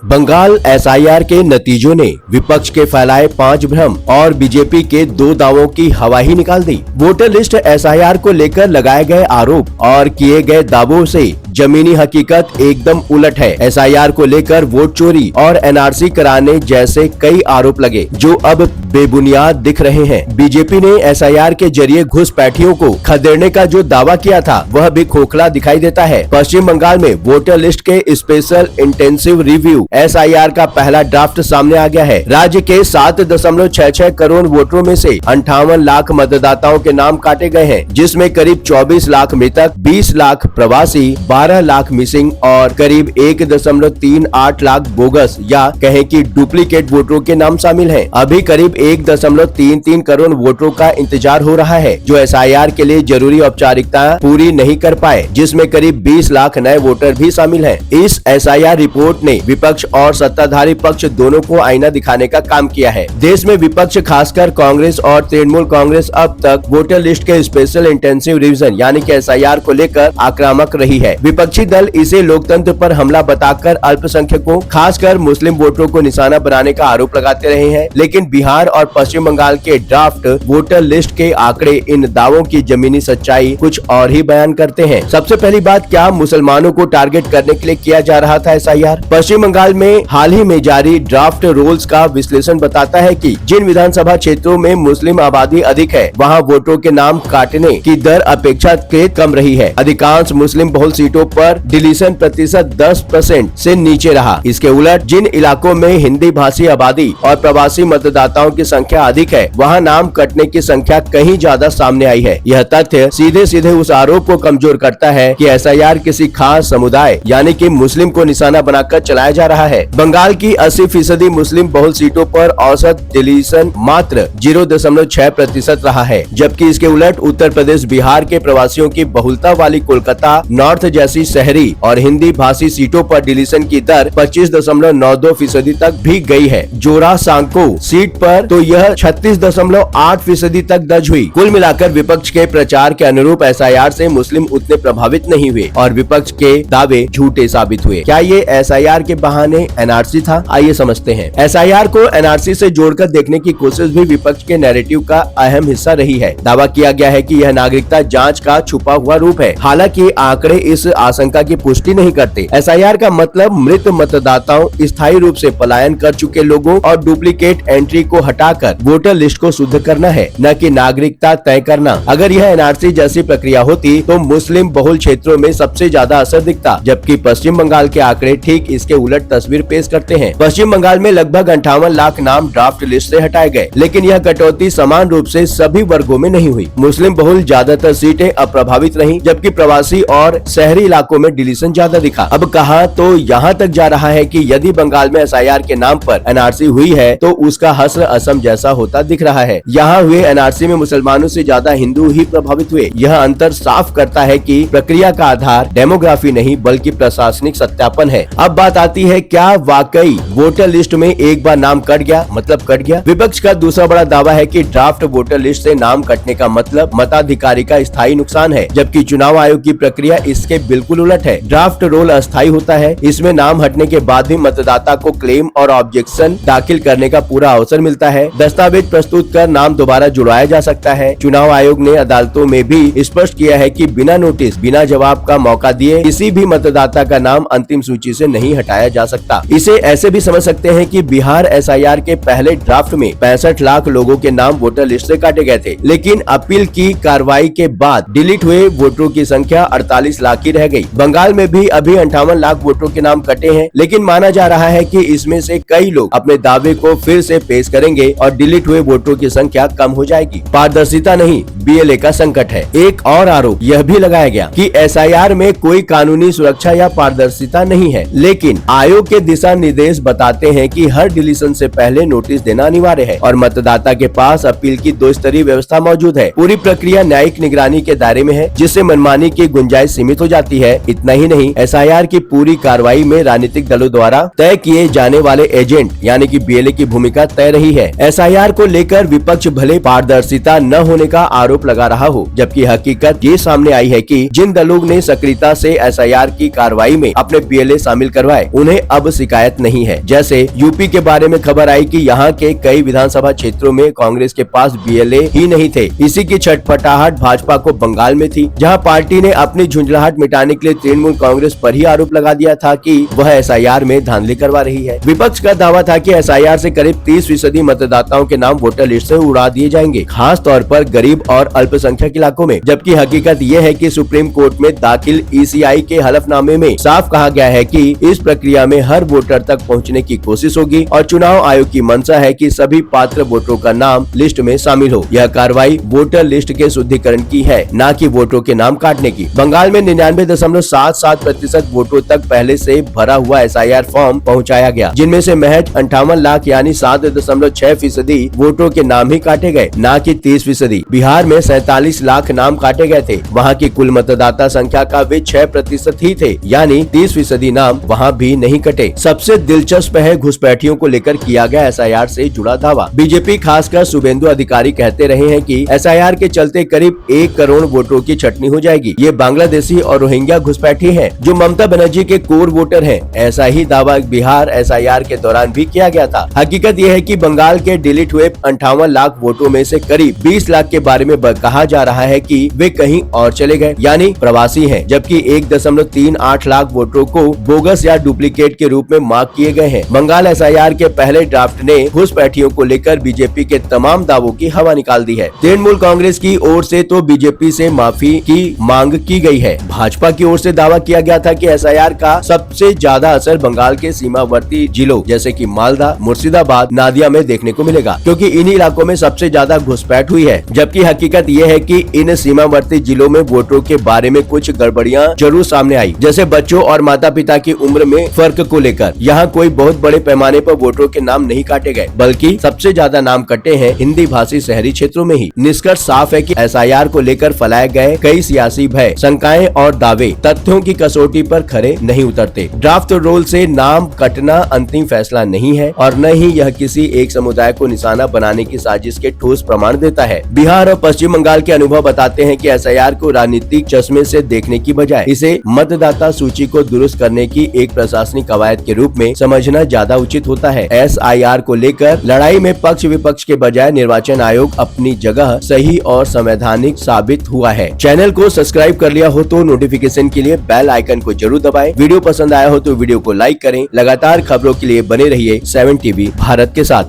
Bengal SIR के नतीजों ने विपक्ष के फैलाए 5 भ्रम और बीजेपी के 2 दावों की हवा ही निकाल दी। वोटर लिस्ट एसआईआर को लेकर लगाए गए आरोप और किए गए दावों से जमीनी हकीकत एकदम उलट है। एसआईआर को लेकर वोट चोरी और एनआरसी कराने जैसे कई आरोप लगे जो अब बेबुनियाद दिख रहे हैं। बीजेपी ने एसआईआर के जरिए घुसपैठियों को खदेड़ने का जो दावा किया था वह भी खोखला दिखाई देता है। पश्चिम बंगाल में वोटर लिस्ट के स्पेशल इंटेंसिव रिव्यू एसआईआर का पहला ड्राफ्ट सामने आ गया है। राज्य के 7.66 करोड़ वोटरों में से 58 लाख मतदाताओं के नाम काटे गए हैं, जिसमें करीब 24 लाख मृतक, 20 लाख प्रवासी, 12 लाख मिसिंग और करीब 1.38 लाख बोगस या कहें कि डुप्लीकेट वोटरों के नाम शामिल हैं। अभी करीब 1.33 करोड़ वोटरों का इंतजार हो रहा है जो एसआईआर के लिए जरूरी औपचारिकता पूरी नहीं कर पाए, जिसमें करीब 20 लाख नए वोटर भी शामिल हैं। इस एसआईआर रिपोर्ट ने विपक्ष और सत्ताधारी पक्ष दोनों को आईना दिखाने का काम किया है। देश में विपक्ष खासकर कांग्रेस और तृणमूल कांग्रेस अब तक वोटर लिस्ट के स्पेशल इंटेंसिव रिवीजन यानी कि एसआईआर को लेकर आक्रामक रही है। विपक्षी दल इसे लोकतंत्र पर हमला बताकर अल्पसंख्यकों खासकर मुस्लिम वोटरों को निशाना बनाने का आरोप लगाते रहे हैं, लेकिन बिहार और पश्चिम बंगाल के ड्राफ्ट वोटर लिस्ट के आंकड़े इन दावों की जमीनी सच्चाई कुछ और ही बयान करते हैं। सबसे पहली बात, क्या मुसलमानों को टारगेट करने के लिए किया जा रहा था एसआईआर? पश्चिम बंगाल में हाल ही में जारी ड्राफ्ट रोल्स का विश्लेषण बताता है कि जिन विधानसभा क्षेत्रों में मुस्लिम आबादी अधिक है वहां वोटरों के नाम काटने की दर अपेक्षाकृत कम रही है। अधिकांश मुस्लिम बहुल सीटों पर डिलीशन प्रतिशत 10% से नीचे रहा। इसके उलट जिन इलाकों में हिंदी भाषी आबादी और प्रवासी मतदाताओं की संख्या अधिक है वहां नाम कटने की संख्या कहीं ज्यादा सामने आई है। यह तथ्य सीधे सीधे उस आरोप को कमजोर करता है कि एसआईआर किसी खास समुदाय यानी कि मुस्लिम को निशाना बनाकर चलाया जा रहा है। बंगाल की 80% मुस्लिम बहुल सीटों पर औसत डिलीशन मात्र 0.6% रहा है, जबकि इसके उलट उत्तर प्रदेश, बिहार के प्रवासियों की बहुलता वाली कोलकाता नॉर्थ जैसी शहरी और हिंदी भाषी सीटों पर डिलीशन की दर 25.92% तक भी गई है। जोरा सांको सीट पर तो यह 36.8% तक दर्ज हुई। कुल मिलाकर विपक्ष के प्रचार के अनुरूप एसआईआर से मुस्लिम उतने प्रभावित नहीं हुए और विपक्ष के दावे झूठे साबित हुए। क्या ये एसआईआर के बहाने एनआरसी था? आइए समझते हैं। एसआईआर को एनआरसी से जोड़कर देखने की कोशिश भी विपक्ष के नैरेटिव का अहम हिस्सा रही है। दावा किया गया है कि यह नागरिकता जांच का छुपा हुआ रूप है। हालांकि आंकड़े इस आशंका की पुष्टि नहीं करते। एसआईआर का मतलब मृत मतदाताओं, स्थायी रूप से पलायन कर चुके लोगों और डुप्लीकेट एंट्री को हटाकर वोटर लिस्ट को शुद्ध करना है, न कि नागरिकता तय करना। अगर यह एनआरसी जैसी प्रक्रिया होती तो मुस्लिम बहुल क्षेत्रों में सबसे ज्यादा असर दिखता, जबकि पश्चिम बंगाल के आंकड़े ठीक इसके उलट तस्वीर पेश करते हैं। पश्चिम बंगाल में लगभग 58 लाख नाम ड्राफ्ट लिस्ट से हटाए गए, लेकिन यह कटौती समान रूप से सभी वर्गों में नहीं हुई। मुस्लिम बहुल ज्यादातर सीटें अप्रभावित रहीं, जबकि प्रवासी और शहरी इलाकों में डिलीशन ज्यादा दिखा। अब कहा तो यहाँ तक जा रहा है कि यदि बंगाल में एसआईआर के नाम पर एनआरसी हुई है तो उसका हश्र असम जैसा होता दिख रहा है। यहाँ हुए एनआरसी में मुसलमानों से ज्यादा हिंदू ही प्रभावित हुए। यह अंतर साफ करता है कि प्रक्रिया का आधार डेमोग्राफी नहीं बल्कि प्रशासनिक सत्यापन है। अब बात आती है, क्या वाकई वोटर लिस्ट में एक बार नाम कट गया मतलब कट गया? विपक्ष का दूसरा बड़ा दावा है कि ड्राफ्ट वोटर लिस्ट से नाम कटने का मतलब मताधिकारी का स्थायी नुकसान है, जबकि चुनाव आयोग की प्रक्रिया इसके बिल्कुल उलट है। ड्राफ्ट रोल अस्थायी होता है। इसमें नाम हटने के बाद भी मतदाता को क्लेम और ऑब्जेक्शन दाखिल करने का पूरा अवसर मिलता है। दस्तावेज प्रस्तुत कर नाम दोबारा जुड़वाया जा सकता है। चुनाव आयोग ने अदालतों में भी स्पष्ट किया है कि बिना नोटिस, बिना जवाब का मौका दिए किसी भी मतदाता का नाम अंतिम सूची से नहीं हटाया जा सकता। इसे ऐसे भी समझ सकते हैं कि बिहार एसआईआर के पहले ड्राफ्ट में 65 लाख लोगों के नाम वोटर लिस्ट से काटे गए थे, लेकिन अपील की कार्रवाई के बाद डिलीट हुए वोटरों की संख्या 48 लाख की रह गई। बंगाल में भी अभी 58 लाख वोटरों के नाम कटे हैं, लेकिन माना जा रहा है कि इसमें से कई लोग अपने दावे को फिर से पेश करेंगे और डिलीट हुए वोटरों की संख्या कम हो जाएगी। पारदर्शिता नहीं, बीएलए का संकट है। एक और आरोप यह भी लगाया गया कि एसआईआर में कोई कानूनी सुरक्षा या पारदर्शिता नहीं है, लेकिन आयोग के दिशा निर्देश बताते हैं कि हर डिलीशन से पहले नोटिस देना अनिवार्य है और मतदाता के पास अपील की 2 स्तरीय व्यवस्था मौजूद है। पूरी प्रक्रिया न्यायिक निगरानी के दायरे में है, जिससे मनमानी की गुंजाइश सीमित हो जाती जाती है। इतना ही नहीं, एसआईआर की पूरी कार्रवाई में राजनीतिक दलों द्वारा तय किए जाने वाले एजेंट यानी कि बीएलए की भूमिका तय रही है। एसआईआर को लेकर विपक्ष भले पारदर्शिता न होने का आरोप लगा रहा हो, जबकि हकीकत ये सामने आई है कि जिन दलों ने सक्रियता से एसआईआर की कार्रवाई में अपने बीएलए शामिल करवाए, उन्हें अब शिकायत नहीं है। जैसे यूपी के बारे में खबर आई कि यहाँ के कई विधानसभा क्षेत्रों में कांग्रेस के पास बीएलए ही नहीं थे। इसी की छटपटाहट भाजपा को बंगाल में थी, जहाँ पार्टी ने अपनी झुंझलाहट मिटाने के लिए तृणमूल कांग्रेस पर ही आरोप लगा दिया था कि वह एसआईआर में धांधली करवा रही है। विपक्ष का दावा था कि एसआईआर से करीब 30% मतदाताओं के नाम वोटर लिस्ट से उड़ा दिए जाएंगे, खास तौर पर गरीब और अल्पसंख्यक इलाकों में। जबकि हकीकत ये है कि सुप्रीम कोर्ट में दाखिल ईसीआई के हलफनामे में साफ कहा गया है कि इस प्रक्रिया में हर वोटर तक पहुंचने की कोशिश होगी और चुनाव आयोग की मंशा है कि सभी पात्र वोटरों का नाम लिस्ट में शामिल हो। यह कार्रवाई वोटर लिस्ट के शुद्धिकरण की है, न कि वोटरों के नाम काटने की। बंगाल में 99.77% वोटों तक पहले से भरा हुआ एसआईआर फॉर्म पहुंचाया गया, जिनमें से महज 58 लाख यानी 7.6% वोटरों के नाम ही काटे गए, न कि 30%। बिहार में 47 लाख नाम काटे गए थे। वहां की कुल मतदाता संख्या का वे 6% ही थे, यानी 30% नाम वहां भी नहीं कटे। सबसे दिलचस्प है घुसपैठियों को लेकर किया गया एसआईआर से जुड़ा दावा। बीजेपी खासकर शुभेंदु अधिकारी कहते रहे हैं कि एसआईआर के चलते करीब 1 करोड़ वोटों की छटनी हो जाएगी। ये बांग्लादेशी और रोहिंग्या घुसपैठी हैं, जो ममता बनर्जी के कोर वोटर हैं। ऐसा ही दावा बिहार एसआईआर के दौरान भी किया गया था। हकीकत यह है कि बंगाल के डिलीट हुए 58 लाख वोटों में से करीब 20 लाख के बारे में कहा जा रहा है कि वे कहीं और चले गए, यानी प्रवासी हैं, जबकि 1.38 लाख वोटरों को बोगस या डुप्लीकेट के रूप में मार्क किए गए हैं। बंगाल एसआईआर के पहले ड्राफ्ट ने घुसपैठियों को लेकर बीजेपी के तमाम दावों की हवा निकाल दी है। तृणमूल कांग्रेस की ओर से तो बीजेपी से माफी की मांग की गई है। भाजपा की ओर से दावा किया गया था कि एसआईआर का सबसे ज्यादा असर बंगाल के सीमावर्ती जिलों जैसे कि मालदा, मुर्शिदाबाद, नादिया में देखने को मिलेगा, क्योंकि इन्हीं इलाकों में सबसे ज्यादा घुसपैठ हुई है। जबकि हकीकत ये है कि इन सीमावर्ती जिलों में वोटरों के बारे में कुछ गड़बड़ियां जरूर सामने आई, जैसे बच्चों और माता पिता की उम्र में फर्क को लेकर। यहाँ कोई बहुत बड़े पैमाने पर वोटरों के नाम नहीं काटे गए, बल्कि सबसे ज्यादा नाम कटे हैं हिंदी भाषी शहरी क्षेत्रों में ही। निष्कर्ष साफ है कि एसआईआर को लेकर फैलाए गए कई सियासी भय, शंकाएं और दावे तथ्यों की कसौटी पर खरे नहीं उतरते। ड्राफ्ट रोल से नाम कटना अंतिम फैसला नहीं है और न ही यह किसी एक समुदाय को निशाना बनाने की साजिश के ठोस प्रमाण देता है। बिहार और पश्चिम बंगाल के अनुभव बताते हैं कि एसआईआर को राजनीतिक चश्मे से देखने की बजाय इसे मतदाता सूची को दुरुस्त करने की एक प्रशासनिक कवायद के रूप में समझना ज्यादा उचित होता है। एसआईआर को लेकर लड़ाई में पक्ष विपक्ष के बजाय निर्वाचन आयोग अपनी जगह सही और संवैधानिक साबित हुआ है। चैनल को सब्सक्राइब कर लिया हो तो नोटिफिकेशन के लिए बेल आइकन को जरूर दबाएं। वीडियो पसंद आया हो तो वीडियो को लाइक करें। लगातार खबरों के लिए बने रहिए 7 टीवी भारत के साथ।